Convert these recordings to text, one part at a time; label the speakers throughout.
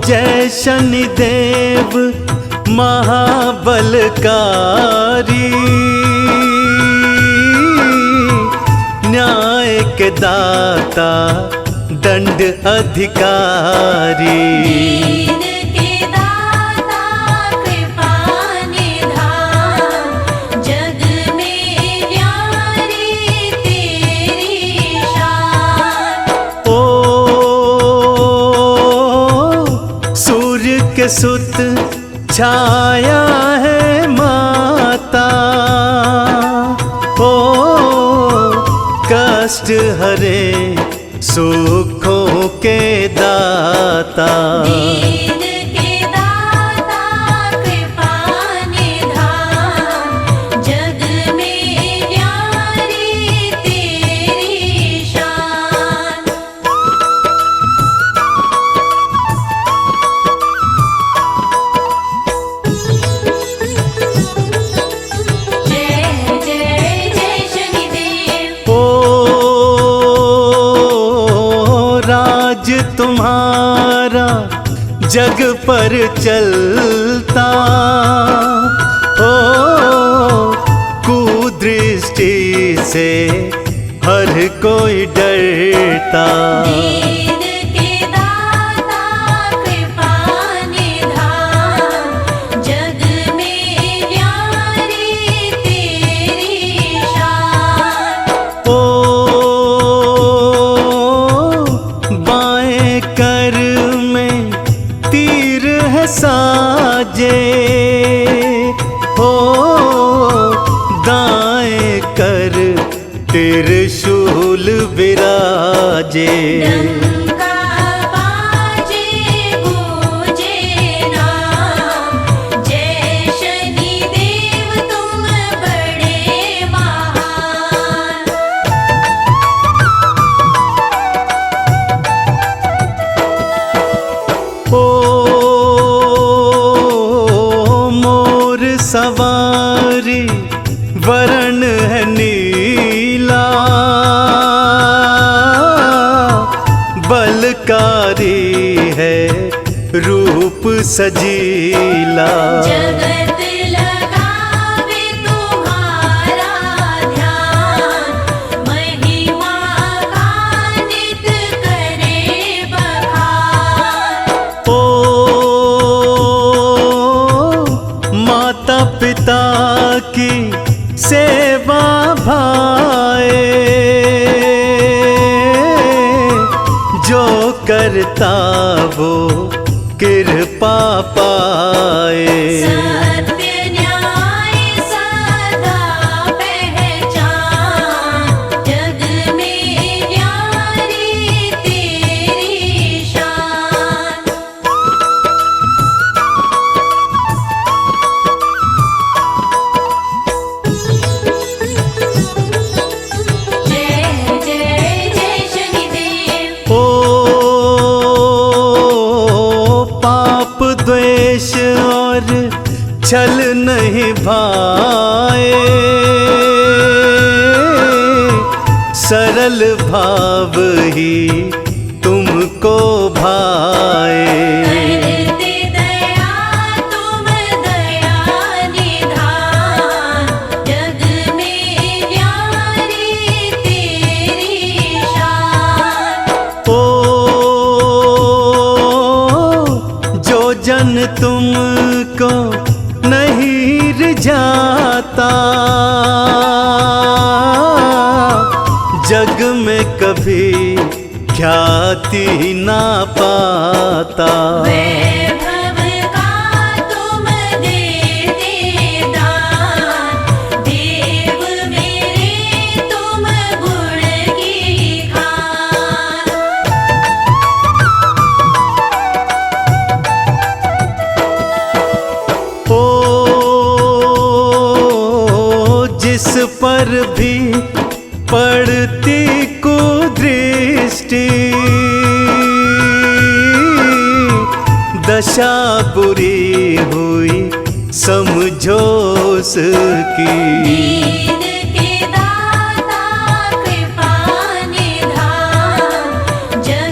Speaker 1: जय शनिदेव महाबलकारी, न्याय के दाता दंड अधिकारी।
Speaker 2: दीन के दाता कृपा निधान, जग में न्यारी तेरी शान।
Speaker 1: ओ सूर्य के सुत छाया है माता, ओ कष्ट हरे सुखों के दाता।
Speaker 2: दीन के दाता कृपा निधान, जग में न्यारी तेरी शान। जय जय जय शनिदेव।
Speaker 1: ओ राज तुम्हारा जग पर चलता, ओ कुदृष्टि से हर कोई डरता।
Speaker 2: दीन के दाता कृपा निधान, जग में न्यारी तेरी शान।
Speaker 1: ओ बाएं कर में तीर है साजे, ओ दाएं कर त्रिशूल विराजे।
Speaker 2: डंका बाजे गूंजे नाम, जय शनिदेव तुम बड़े महान।
Speaker 1: ओ मोर सवारी वरण है नीला, बलकारी है रूप सजीला।
Speaker 2: जगत लगावे तुम्हारा ध्यान, महिमा का नित करे बखान।
Speaker 1: ओ माता पिता की सेवा भाए, जो करता वो कृपा पाए।
Speaker 2: सत्य न्याय सदा पहचान, जग में न्यारी तेरी शान। जय जय जय शनिदेव।
Speaker 1: ओ पाप द्वेष और छल नहीं भाए, सरल भाव ही तुमको भाए।
Speaker 2: करते दया तुम दया निधान, जग में न्यारी तेरी शान।
Speaker 1: ओ जो जन तुमको नहीं रिझाता, जग में कभी ख्याति ना पाता।
Speaker 2: वैभव का तुम देते दान, देव मेरे तुम गुण की खान।
Speaker 1: ओ जिस पर भी पड़ती कुदृष्टि, दशा बुरी हुई समझो उसकी।
Speaker 2: दीन के दाता कृपा निधान, जग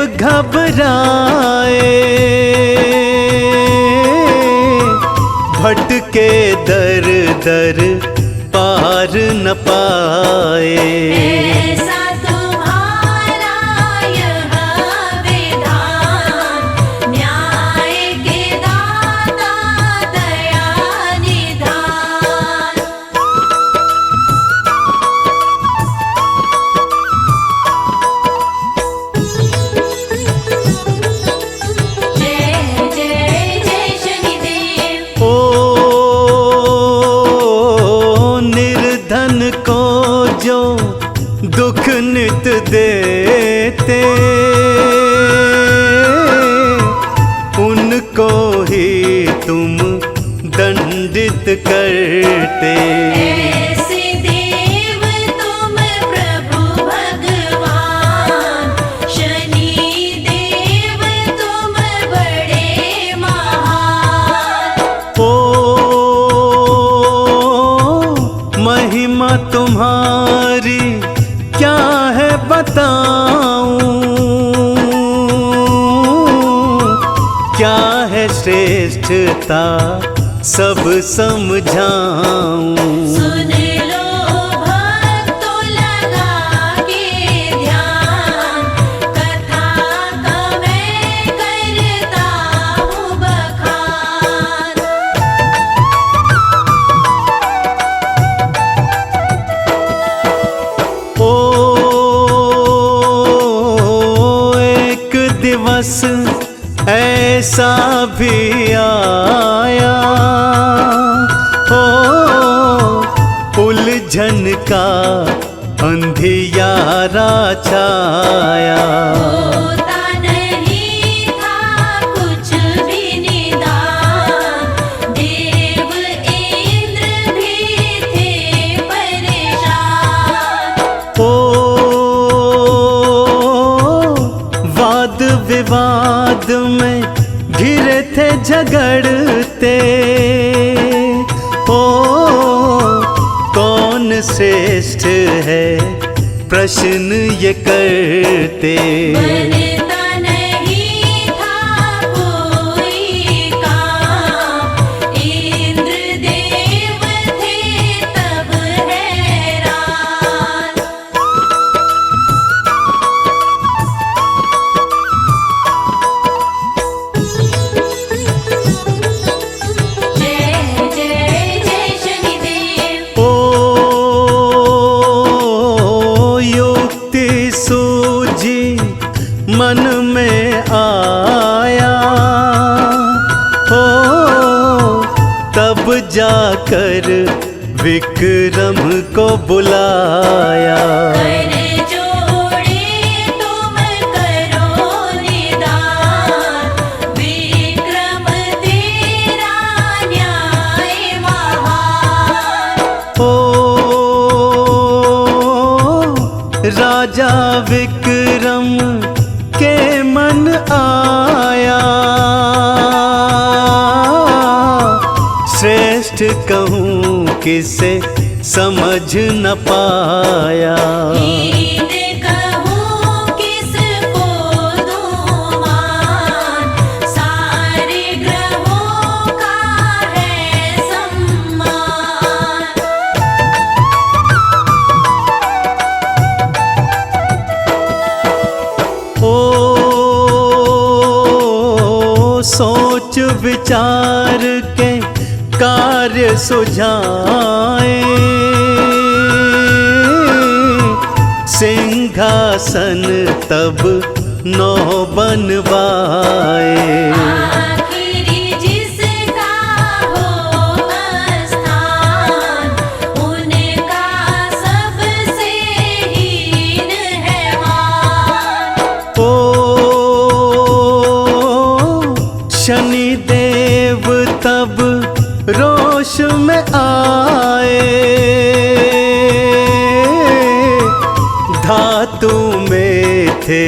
Speaker 1: घबराए, भटके दर दर पार न पाए।
Speaker 2: ऐसा तुम्हारा यह विधान, न्याय के दाता दया निधान। जय जय जय शनिदेव।
Speaker 1: ओ निर्धन को जो दुख नित देते, उनको ही तुम दंडित करते।
Speaker 2: ऐसे देव तुम प्रभु भगवान, शनि देव तुम बड़े महान।
Speaker 1: ओ महिमा तुम्हारी क्या है बताऊं, क्या है श्रेष्ठता सब समझाऊं।
Speaker 2: सुन लो भक्तों लगा के ध्यान, कथा का मैं करता हूँ बखान।
Speaker 1: ओ एक दिवस ऐसा भी आया, ओ उलझन का अंधियारा छाया।
Speaker 2: होता नहीं था कुछ भी निदान, देव इंद्र भी थे परेशान।
Speaker 1: ओ वाद विवाद में घिरे थे झगड़ते, ओ कौन श्रेष्ठ है प्रश्न ये करते।
Speaker 2: बनता नहीं था कोई काम, इंद्र देव थे तब हैरान। जय जय जय शनिदेव।
Speaker 1: ओ युक्ति सूझी मन में आया, ओ तब जाकर विक्रम को बुलाया।
Speaker 2: कर जोड़े तुम करो निदान, विक्रम तेरा न्याय महान।
Speaker 1: ओ राजा विक्रम के मन आया, श्रेष्ठ कहूँ किसे समझ न पाया।
Speaker 2: हीन कहूँ किसको दूँ मान, सारे ग्रहों का है सम्मान।
Speaker 1: ओ सोच विचार के कार्य सुझाए, सिंहासन तब नौ बनवाए।
Speaker 2: आखिरी जिसका हो स्थान, उनका सबसे हीन है मान।
Speaker 1: ओ शनि देव तब रोष में आए, धातु में थे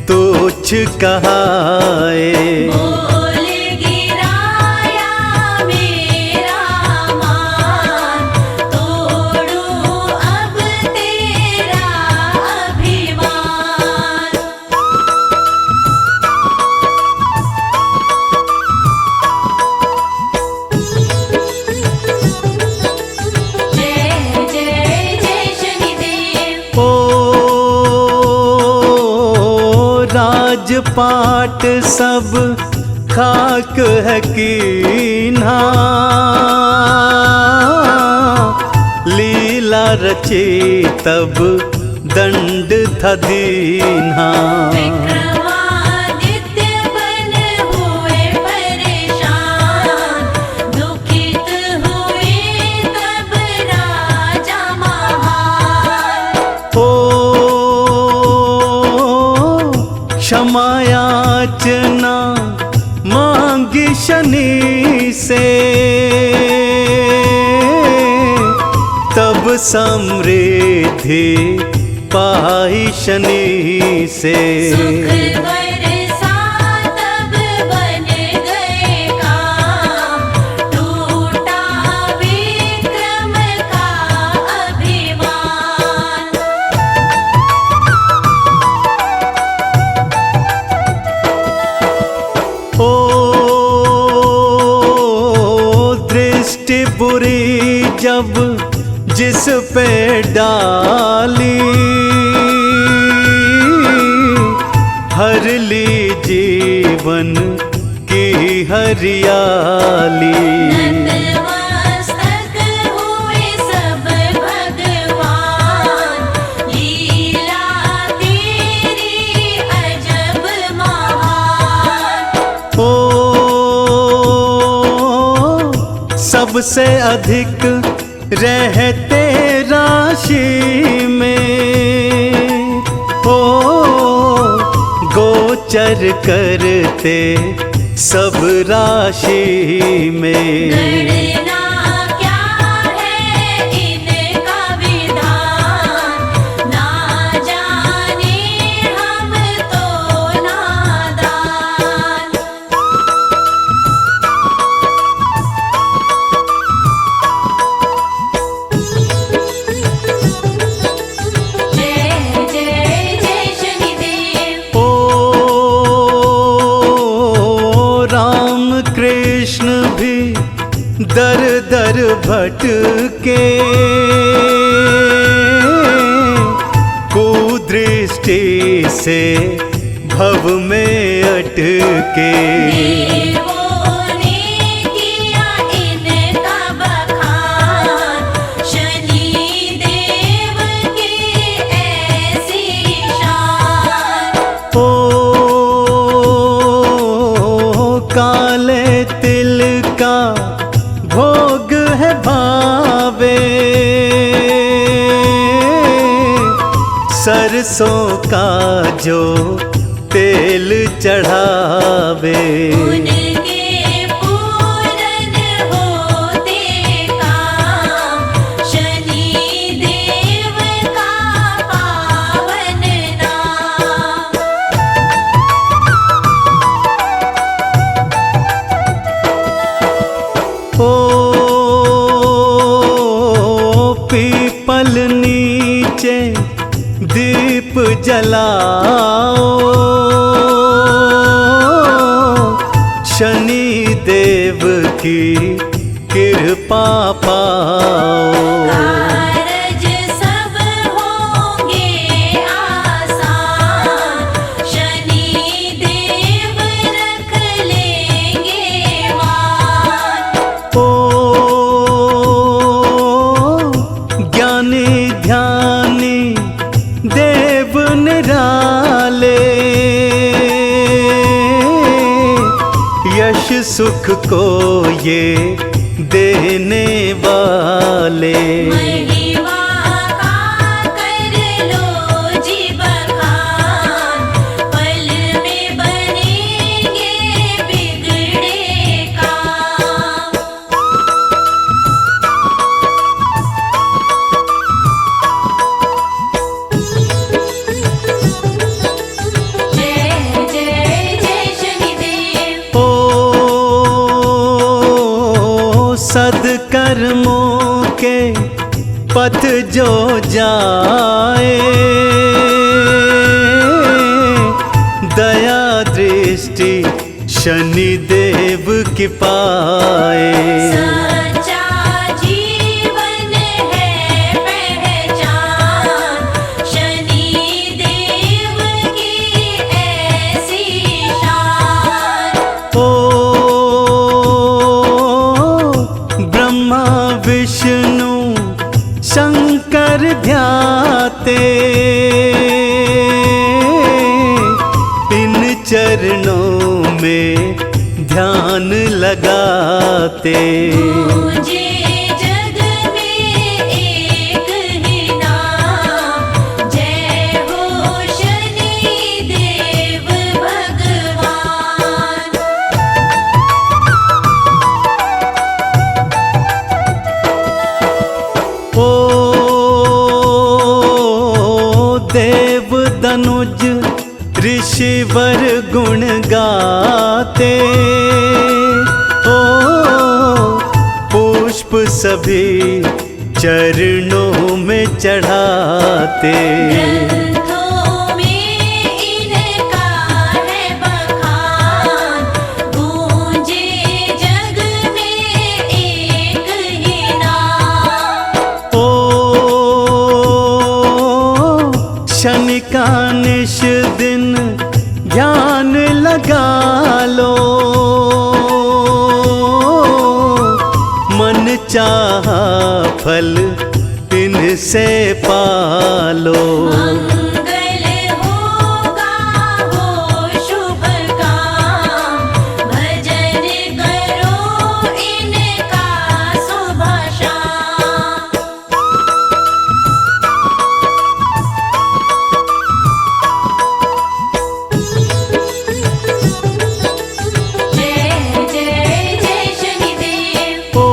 Speaker 1: तुच्छ कहाए।
Speaker 2: बोल गिराया मेरा मान, तोड़ूं अब तेरा अभिमान।
Speaker 1: पाट सब खाक है कीन्हा, लीला रचे तब दंड था दीन्हा।
Speaker 2: विक्रमादित्य बन हुए परेशान, दुखित हुए तब राजा महान।
Speaker 1: ओ क्षमा याचना मांगी शनि से, तब समृद्धि पाई शनि से।
Speaker 2: सुख बरसा तब बन गए काम, टूटा विक्रम का अभिमान।
Speaker 1: ओ दृष्टि बुरी जब जिस पे डाली, हर ली जीवन की हरियाली।
Speaker 2: नतमस्तक हुए सब भगवान, लीला तेरी अजब महान।
Speaker 1: ओ सबसे अधिक रहते राशि में, ओ गोचर करते सब राशि में।
Speaker 2: गणना क्या है इनका विधान, ना जाने हम तो नादान। जय जय जय शनिदेव।
Speaker 1: ओ राम कृष्ण भी दर दर भटके, कुदृष्टि से भव में अटके।
Speaker 2: देवों ने किया इनका बखान, शनि देव की ऐसी शान।
Speaker 1: ओ काले तिल का भोग है भावे, सरसों का जो तेल चढ़ावे।
Speaker 2: उनके पूरन होते काम, शनि देव का पावन नाम।
Speaker 1: ओ पीपल नीचे दीप जलाओ, शनि देव की कृपा पाओ।
Speaker 2: कारज सब होंगे आसान, शनि देव रख लेंगे मान।
Speaker 1: ओ ज्ञानी ध्यानी देव निराले, यश सुख को ये देने वाले।
Speaker 2: महिमा का कर लो जी बखान, पल में बनेंगे बिगड़े काम। जय जय जय शनिदेव।
Speaker 1: ओ सद्कर्मों के पथ जो जाए, दया दृष्टि शनि देव की पाए।
Speaker 2: सच्चा जीवन है पहचान, शनि देव की ऐसी
Speaker 1: ध्यान लगाते।
Speaker 2: गूंजे जग में एक ही नाम, जय हो शनि देव भगवान।
Speaker 1: ओ देव दनुज ऋषिवर गुण गाते। ओ पुष्प सभी चरणों में चढ़ाते।
Speaker 2: ग्रंथों में इनका है बखान, गूंजे जग में एक ही नाम।
Speaker 1: ओ शनि का निश दिन ध्यान लगा लो, मन चाहा फल इनसे पालो।
Speaker 2: मंगल होगा हो शुभ काम, भजन करो इनका सुबह शाम। जय जय जय शनिदेव।
Speaker 1: ओ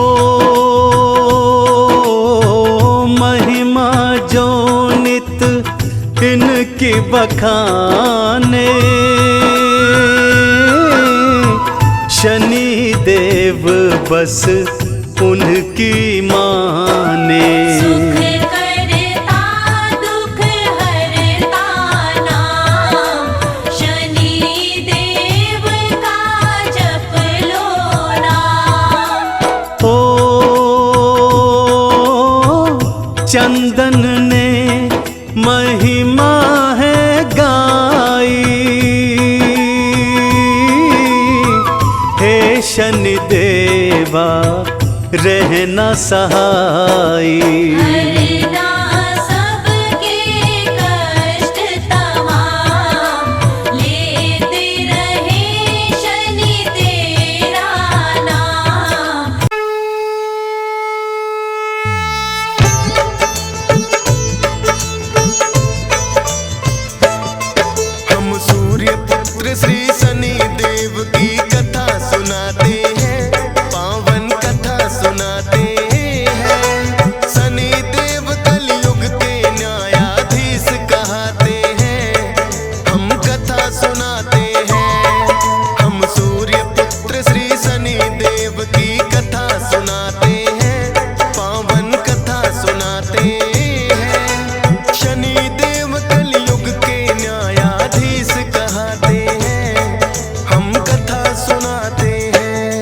Speaker 1: महिमा जो नित इनकी बखाने, शनि देव बस उनकी माने।
Speaker 2: सुख करता दुख हरता नाम, शनि देव का जप लो नाम।
Speaker 1: ओ चंदन ने महिमा है गाई, हे शनि देवा रहना सहाई।
Speaker 2: हरना सबके कष्ट तमाम, लेते रहे शनि तेरा नाम।
Speaker 3: हम सूर्य पुत्र श्री शनि देव की कथा सुनाते हैं, पावन कथा सुनाते हैं। शनि देव कलयुग के न्यायाधीश कहते हैं, हम कथा सुनाते हैं। हम सूर्य पुत्र श्री शनि देव की कथा सुनाते हैं, पावन कथा सुनाते हैं। शनि देव कलयुग के न्यायाधीश कहते हैं, हम कथा सुनाते हैं।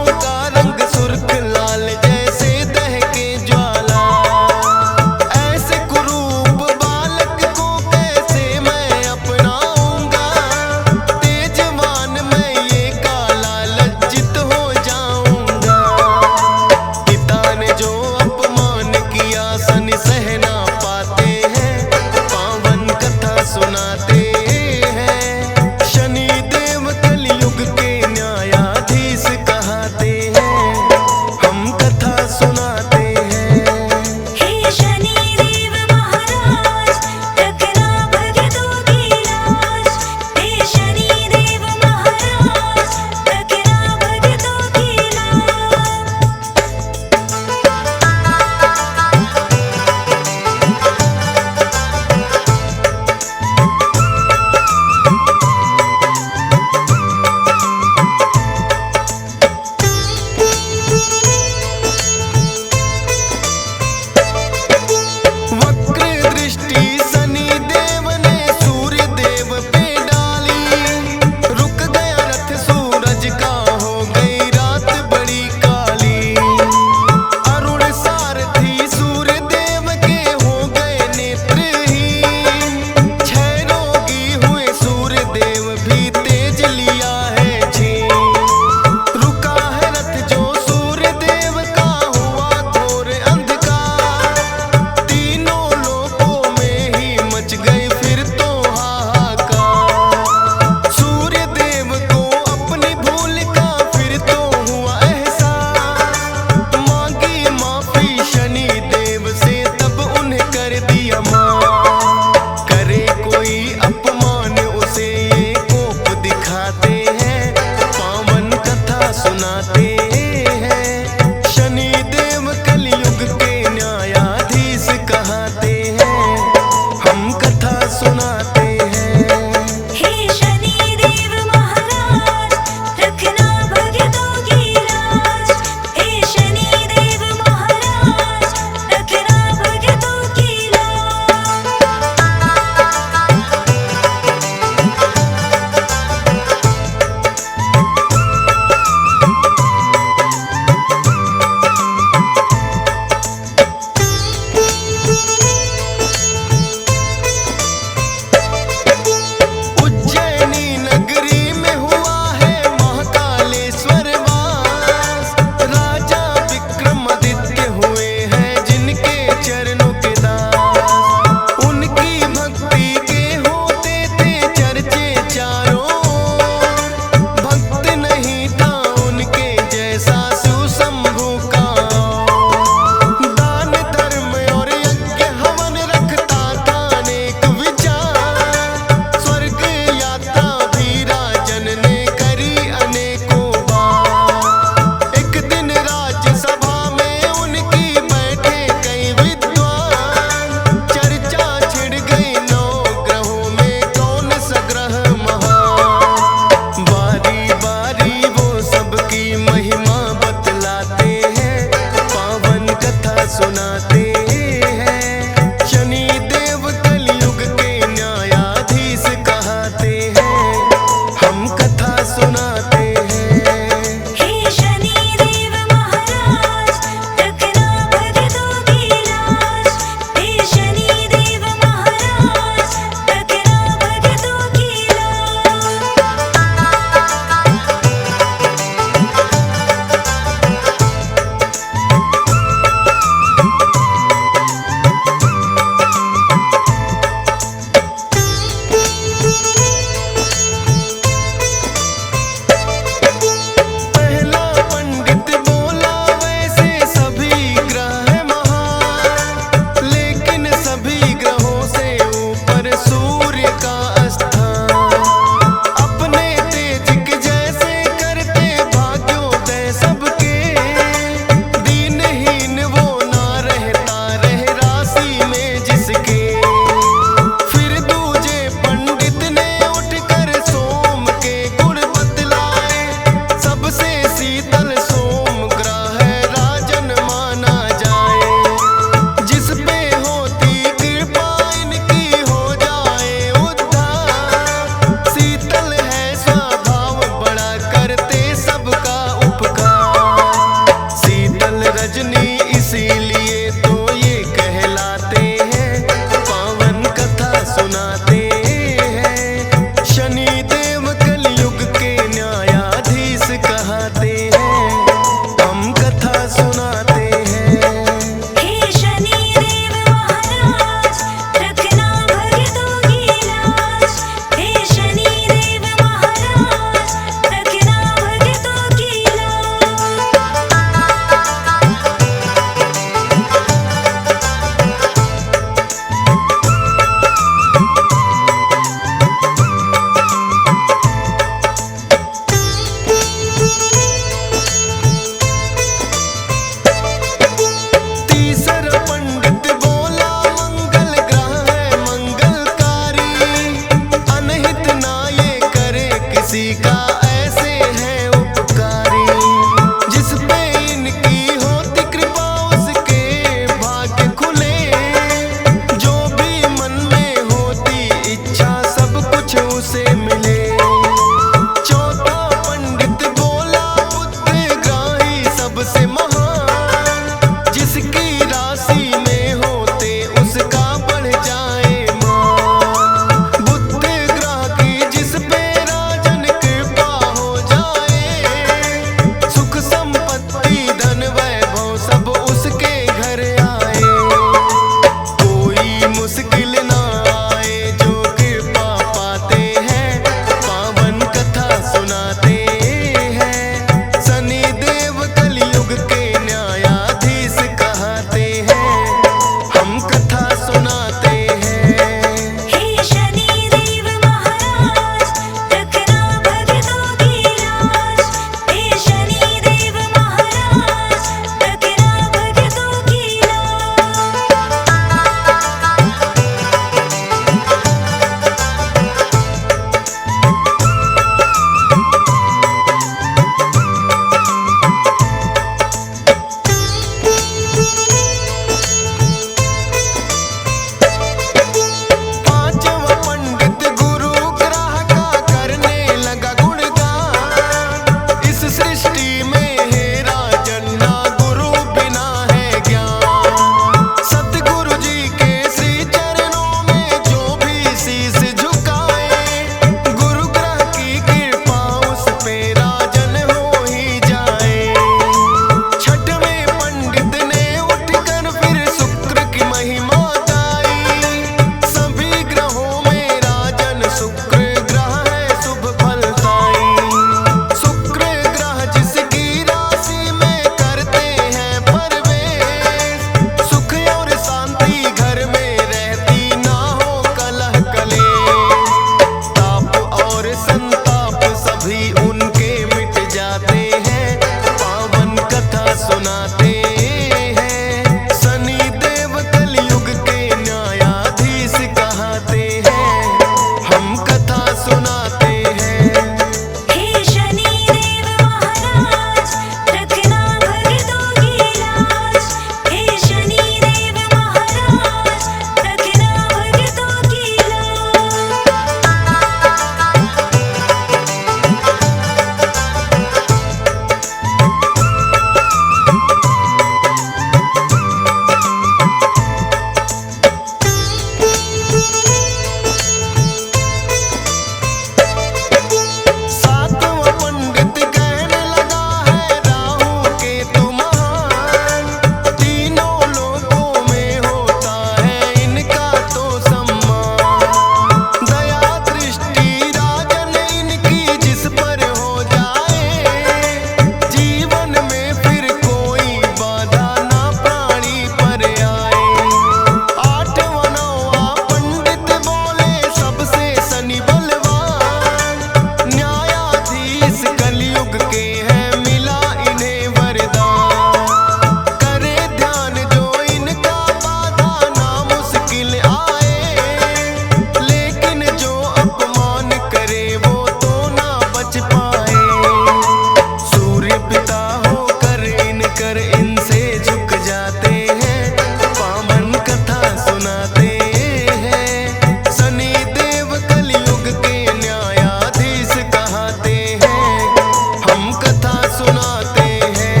Speaker 3: सुनाते हैं।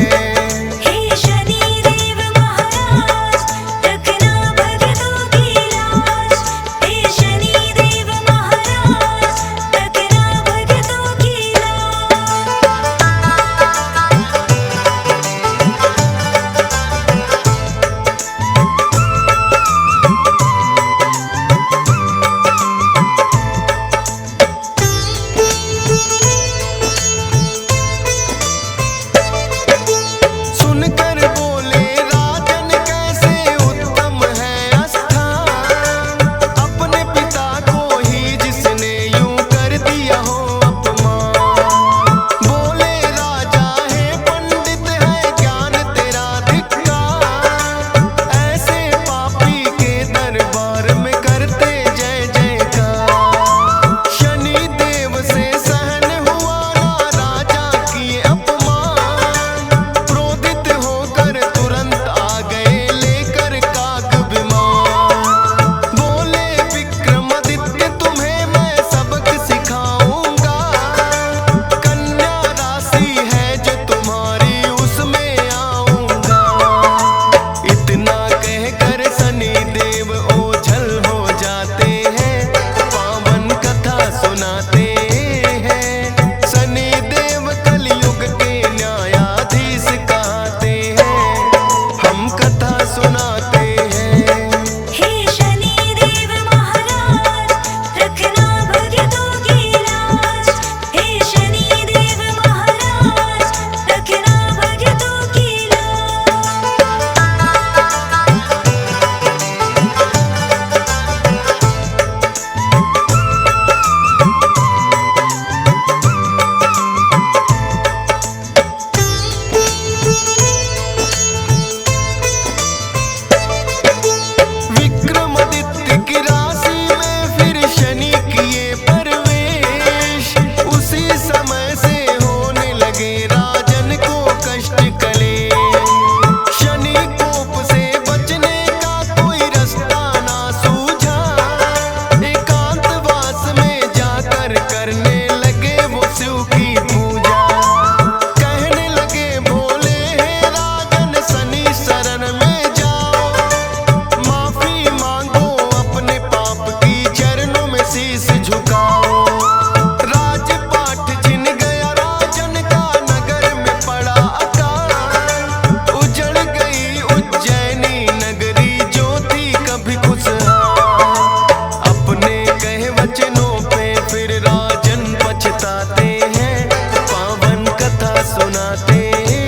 Speaker 2: हे शनिदेव महाराज रखना भक्तों की लाज। हे शनिदेव महाराज रखना भक्तों की
Speaker 3: सुनकर बोले राजन कैसे उत्तम है स्थान, अपने पिता को ही जिसने यूं कर दिया हो अपमान। बोले राजा है पंडित है ज्ञान तेरा धिक्कार, ऐसे पापी के दरबार में करते जय जयकार। शनि देव से सहन हुआ ना राजा किए अपमान, क्रोधित होकर तुरंत आ गए लेकर काग विमान। बोले विक्रमादित्य तुम्हें मैं सबक सिखाऊंगा, कन्या राशि है जो तुम्हारी उसमें आऊंगा। इतना कहकर शनि देव ओझल हो जाते हैं, पावन कथा सुनाते हैं। शनि देव कलयुग के न्यायाधीश कहते हैं, हम कथा सुनाते हैं।
Speaker 2: हे शनिदेव महाराज रखना भक्तों की लाज। हे शनिदेव महाराज रखना भक्तों की
Speaker 3: विक्रमादित्य की राशि में फिर शनि किए प्रवेश, उसी समय से होने लगे राजन को कष्ट कलेश। शनि कोप से बचने का कोई रास्ता ना सूझा, एकांतवास में जाकर करने लगे वो शिव की पूजा। कहने लगे भोले हे राजन शनि शरण में जाओ, माफी मांगो अपने पाप की चरणों में शीश झुकाओ। राजपाट छिन गया राजन का नगर में पड़ा अकाल, उजड़ गई उज्जैनी नगरी जो थी कभी खुशहाल। अपने कहे वचनों पे फिर राजन पछताते हैं, पावन कथा सुनाते हैं।